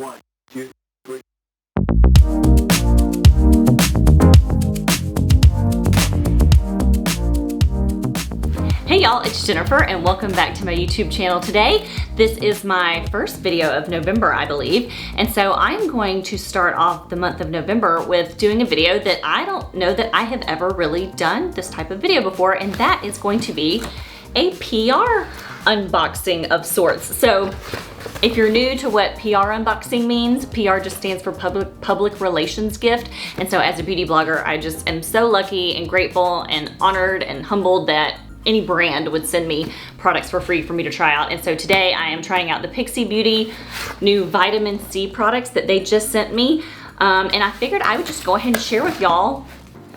1, 2, 3. Hey y'all, it's Jennifer and welcome back to my YouTube channel today. This is my first video of November, I believe. And so I'm going to start off the month of November with doing a video that I don't know that I have ever really done this type of video before, and that is going to be a PR unboxing of sorts. So if you're new to what PR unboxing means, PR just stands for public relations gift. And so as a beauty blogger, I just am so lucky and grateful and honored and humbled that any brand would send me products for free for me to try out. And so today I am trying out the Pixi Beauty new vitamin C products that they just sent me. And I figured I would just go ahead and share with y'all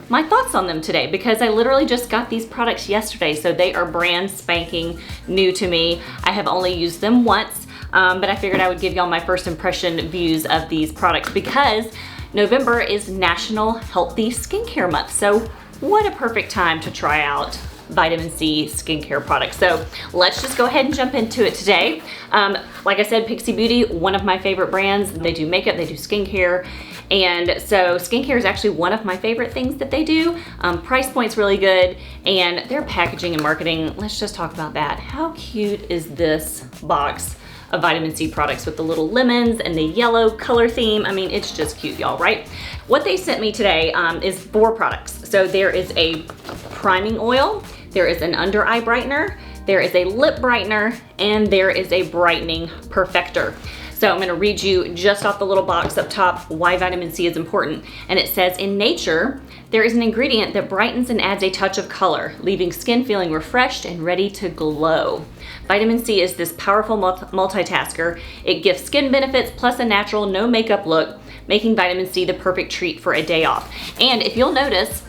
my thoughts on them today because I literally just got these products yesterday. So they are brand spanking new to me. I have only used them once, but I figured I would give y'all my first impression views of these products because November is National Healthy Skincare Month. So what a perfect time to try out vitamin C skincare products. So let's just go ahead and jump into it today. Like I said, Pixi Beauty, one of my favorite brands. They do makeup, they do skincare. And so skincare is actually one of my favorite things that they do. Price point's really good, and their packaging and marketing, let's just talk about that. How cute is this box of vitamin C products with the little lemons and the yellow color theme? I mean, it's just cute, y'all, right? What they sent me today is 4 products. So there is a priming oil, there is an under eye brightener, there is a lip brightener, and there is a brightening perfector. So I'm gonna read you just off the little box up top why vitamin C is important. And it says, in nature, there is an ingredient that brightens and adds a touch of color, leaving skin feeling refreshed and ready to glow. Vitamin C is this powerful multitasker. It gives skin benefits plus a natural no makeup look, making vitamin C the perfect treat for a day off. And if you'll notice,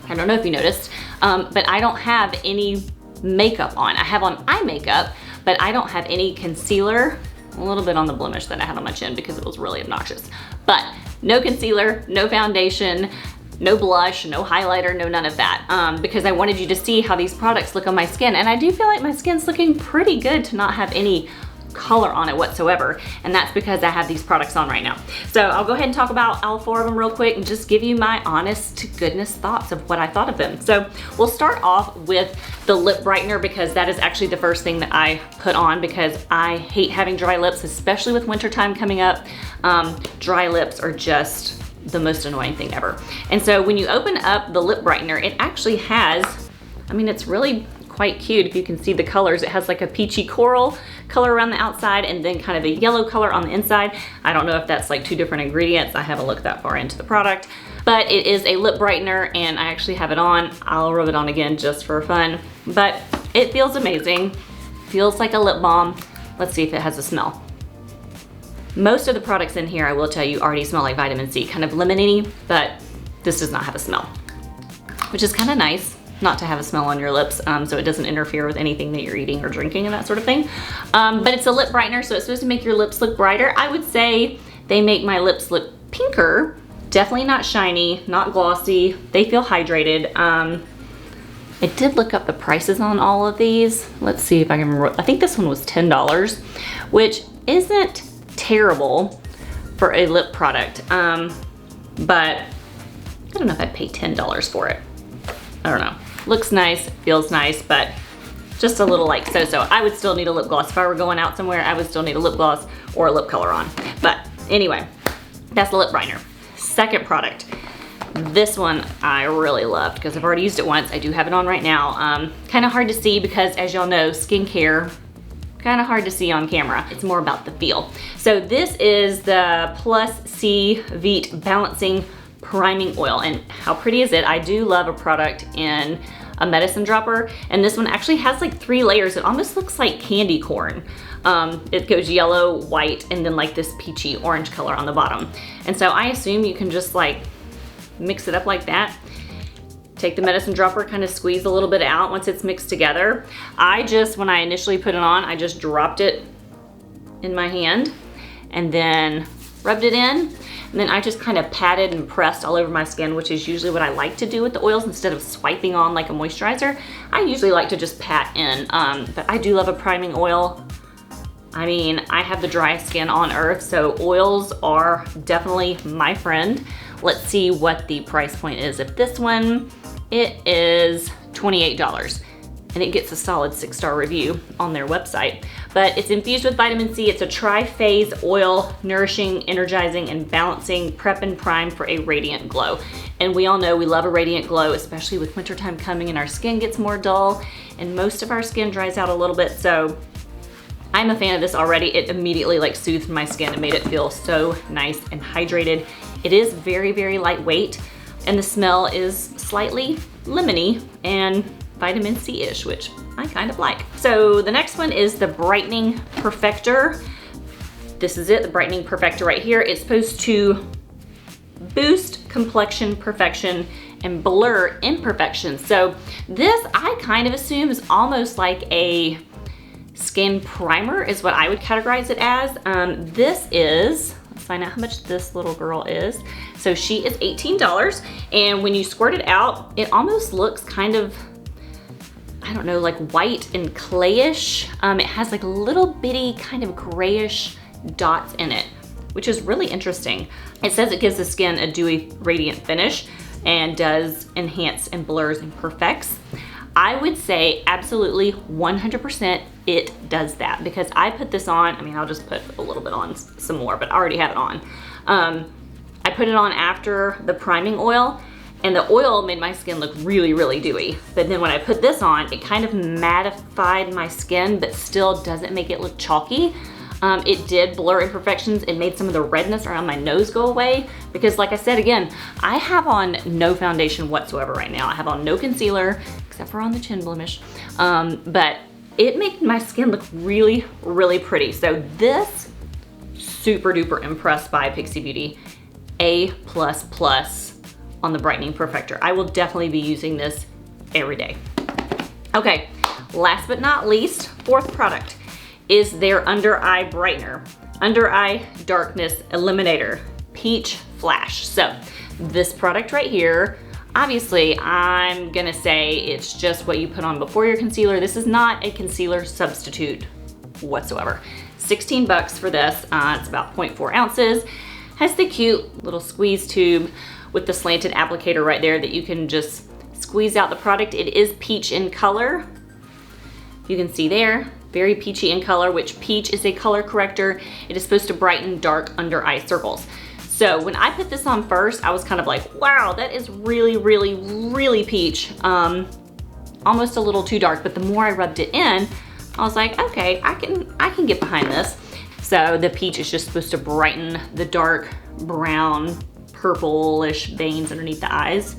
I don't know if you noticed, but I don't have any makeup on. I have on eye makeup, but I don't have any concealer. A little bit on the blemish that I had on my chin because it was really obnoxious. But no concealer, no foundation, no blush, no highlighter, no none of that. Because I wanted you to see how these products look on my skin. And I do feel like my skin's looking pretty good to not have any color on it whatsoever. And that's because I have these products on right now. So I'll go ahead and talk about all 4 of them real quick and just give you my honest to goodness thoughts of what I thought of them. So we'll start off with the lip brightener because that is actually the first thing that I put on because I hate having dry lips, especially with wintertime coming up. Dry lips are just the most annoying thing ever. And so when you open up the lip brightener, it actually has, I mean, it's really quite cute if you can see the colors. It has like a peachy coral color around the outside and then kind of a yellow color on the inside. I don't know if that's like 2 different ingredients. I haven't looked that far into the product, but it is a lip brightener and I actually have it on. I'll rub it on again just for fun, but it feels amazing. Feels like a lip balm. Let's see if it has a smell. Most of the products in here, I will tell you, already smell like vitamin C, kind of lemony, but this does not have a smell, which is kind of nice not to have a smell on your lips so it doesn't interfere with anything that you're eating or drinking and that sort of thing. But it's a lip brightener, so it's supposed to make your lips look brighter. I would say they make my lips look pinker. Definitely not shiny, not glossy. They feel hydrated. I did look up the prices on all of these. Let's see if I can remember. I think this one was $10, which isn't terrible for a lip product. But I don't know if I'd pay $10 for it. I don't know. Looks nice, feels nice, but just a little like so-so. I would still need a lip gloss. If I were going out somewhere, I would still need a lip gloss or a lip color on. But anyway, that's the lip brightener. Second product. This one I really loved because I've already used it once. I do have it on right now. Kind of hard to see because as y'all know, skincare, kind of hard to see on camera. It's more about the feel. So this is the Plus C VIT Balancing Priming Oil, and how pretty is it? I do love a product in a medicine dropper, and this one actually has like 3 layers. It almost looks like candy corn. It goes yellow, white, and then like this peachy orange color on the bottom. And so I assume you can just like mix it up like that. Take the medicine dropper, kind of squeeze a little bit out once it's mixed together. When I initially put it on, I just dropped it in my hand and then rubbed it in. And then I just kind of patted and pressed all over my skin, which is usually what I like to do with the oils instead of swiping on like a moisturizer. I usually like to just pat in, but I do love a priming oil. I mean, I have the driest skin on earth, so oils are definitely my friend. Let's see what the price point is. If this one, it is $28. And it gets a solid 6-star review on their website. But it's infused with vitamin C. It's a tri-phase oil, nourishing, energizing, and balancing prep and prime for a radiant glow. And we all know we love a radiant glow, especially with wintertime coming and our skin gets more dull and most of our skin dries out a little bit. So I'm a fan of this already. It immediately like soothed my skin and made it feel so nice and hydrated. It is very, very lightweight, and the smell is slightly lemony and vitamin C-ish, which I kind of like. So the next one is the Brightening Perfector. This is it, the Brightening Perfector right here. It's supposed to boost complexion perfection and blur imperfections. So this I kind of assume is almost like a skin primer is what I would categorize it as. This is, let's find out how much this little girl is. So she is $18, and when you squirt it out, it almost looks kind of, I don't know, like white and clayish. It has like little bitty kind of grayish dots in it, which is really interesting. It says it gives the skin a dewy, radiant finish and does enhance and blurs and perfects. I would say absolutely 100% it does that, because I put this on, I mean, I'll just put a little bit on some more, but I already have it on. I put it on after the priming oil, and the oil made my skin look really, really dewy. But then when I put this on, it kind of mattified my skin, but still doesn't make it look chalky. It did blur imperfections. It made some of the redness around my nose go away, because like I said, again, I have on no foundation whatsoever right now. I have on no concealer, except for on the chin blemish. But it made my skin look really, really pretty. So this, super duper impressed by Pixi Beauty. A++ on the Brightening Perfector. I will definitely be using this every day. Okay, last but not least, fourth product is their Under Eye Brightener, Under Eye Darkness Eliminator, Peach Flash. So this product right here, obviously I'm gonna say it's just what you put on before your concealer. This is not a concealer substitute whatsoever. 16 bucks for this. It's about 0.4 ounces. Has the cute little squeeze tube with the slanted applicator right there that you can just squeeze out the product. It is peach in color. You can see there, very peachy in color, which peach is a color corrector. It is supposed to brighten dark under eye circles. So when I put this on first, I was kind of like, wow, that is really, really, really peach. Almost a little too dark, but the more I rubbed it in, I was like, okay, I can get behind this. So the peach is just supposed to brighten the dark brown, purplish veins underneath the eyes,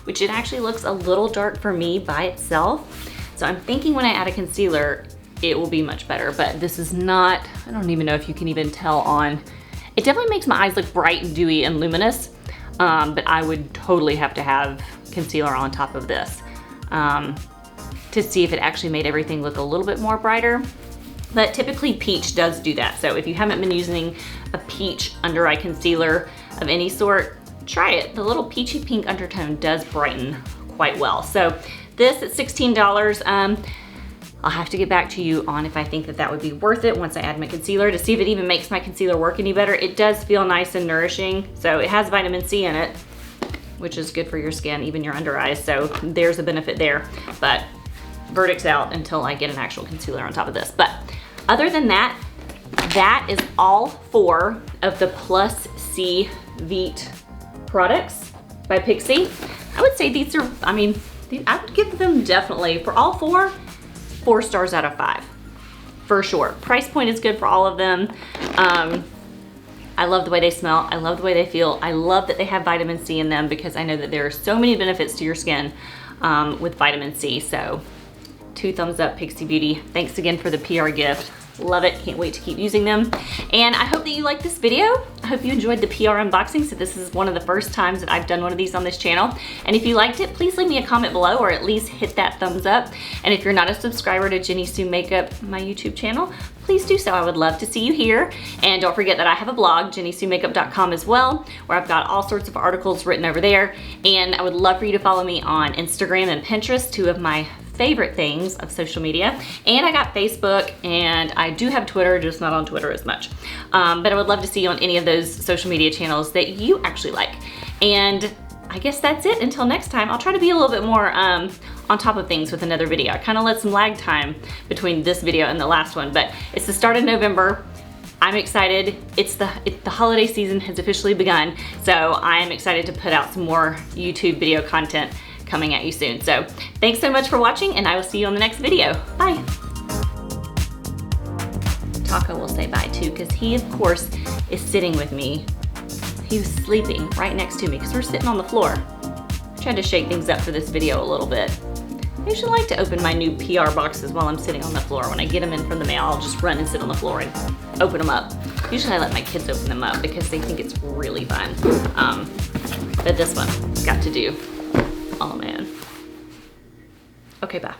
which it actually looks a little dark for me by itself. So I'm thinking when I add a concealer, it will be much better, but this is not, I don't even know if you can even tell on, it definitely makes my eyes look bright and dewy and luminous, but I would totally have to have concealer on top of this to see if it actually made everything look a little bit more brighter. But typically peach does do that. So if you haven't been using a peach under eye concealer of any sort, try it. The little peachy pink undertone does brighten quite well. So this at $16, I'll have to get back to you on if I think that that would be worth it once I add my concealer to see if it even makes my concealer work any better. It does feel nice and nourishing. So it has vitamin C in it, which is good for your skin, even your under eyes. So there's a benefit there, but verdict's out until I get an actual concealer on top of this. But other than that, that is all 4 of the Plus C VIT products by Pixi. I would say these are, I mean, I would give them definitely, for all 4, 4 stars out of 5, for sure. Price point is good for all of them. I love the way they smell. I love the way they feel. I love that they have vitamin C in them, because I know that there are so many benefits to your skin with vitamin C. So 2 thumbs up, Pixi Beauty. Thanks again for the PR gift. Love it, can't wait to keep using them. And I hope that you liked this video. I hope you enjoyed the PR unboxing. So this is one of the first times that I've done one of these on this channel. And if you liked it, please leave me a comment below, or at least hit that thumbs up. And if you're not a subscriber to Jenny Sue Makeup, my YouTube channel, please do so. I would love to see you here. And don't forget that I have a blog, jennysuemakeup.com as well, where I've got all sorts of articles written over there. And I would love for you to follow me on Instagram and Pinterest, 2 of my favorite things of social media. And I got Facebook, and I do have Twitter, just not on Twitter as much. But I would love to see you on any of those social media channels that you actually like. And I guess that's it until next time. I'll try to be a little bit more on top of things with another video. I kind of let some lag time between this video and the last one, but it's the start of November. I'm excited. The holiday season has officially begun, so I am excited to put out some more YouTube video content coming at you soon. So thanks so much for watching, and I will see you on the next video. Bye. Taco will say bye too, because he, of course, is sitting with me. He was sleeping right next to me because we're sitting on the floor. I tried to shake things up for this video a little bit. I usually like to open my new PR boxes while I'm sitting on the floor. When I get them in from the mail, I'll just run and sit on the floor and open them up. Usually I let my kids open them up because they think it's really fun. But this one got to do. Oh man. Okay, bye.